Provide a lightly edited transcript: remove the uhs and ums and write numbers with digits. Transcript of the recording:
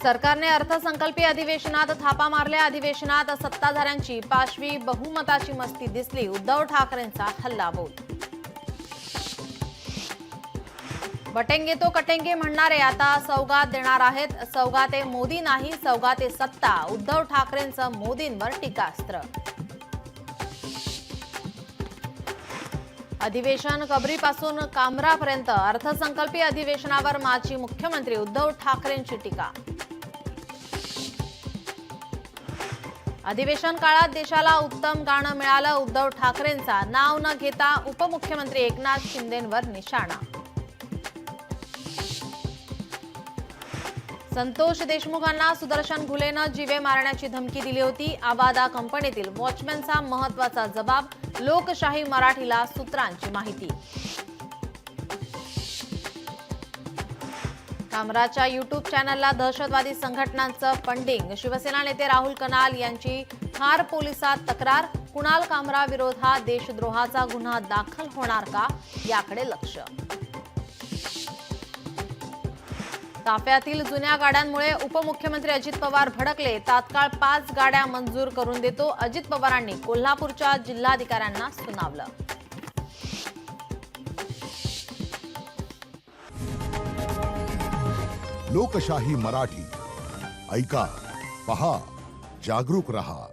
सरकारने अर्थसंकल्पीय अधिवेशनात थापा मारल्या. अधिवेशनात सत्ताधाऱ्यांची पाशवी बहुमताची मस्ती दिसली. उद्धव ठाकरेंचा हल्लाबोल. बटेंगे तो कटेंगे म्हणणारे आता सौगात देणार आहेत. सौगाते मोदी नाही, सौगाते सत्ता. उद्धव ठाकरेंचं मोदींवर टीकास्त्र. अधिवेशन कबरीपासून कामरापर्यंत अर्थसंकल्पीय अधिवेशनावर माजी मुख्यमंत्री उद्धव ठाकरेंची टीका. अधिवेशन काळात देशाला उत्तम गाणं मिळालं. उद्धव ठाकरेंचा नाव न घेता उपमुख्यमंत्री एकनाथ शिंदेंवर निशाणा. संतोष देशमुखांना सुदर्शन घुलेनं जीवे मारण्याची धमकी दिली होती. आबादा कंपनीतील वॉचमॅनचा महत्त्वाचा जबाब. लोकशाही मराठीला सूत्रांची माहिती. कामराच्या युट्यूब चॅनलला दहशतवादी संघटनांचं फंडिंग. शिवसेना नेते राहुल कनाल यांची खार पोलिसात तक्रार. कुणाल कामरा विरोधात देशद्रोहाचा गुन्हा दाखल होणार का, याकडे लक्ष. ताफ्यातील जुन्या गाड्यांमुळे उपमुख्यमंत्री अजित पवार भडकले. तात्काळ 5 गाड्या मंजूर करून देतो, अजित पवारांनी कोल्हापूरच्या जिल्हाधिकाऱ्यांना सुनावलं. लोकशाही मराठी ऐका, पहा, जागरूक रहा.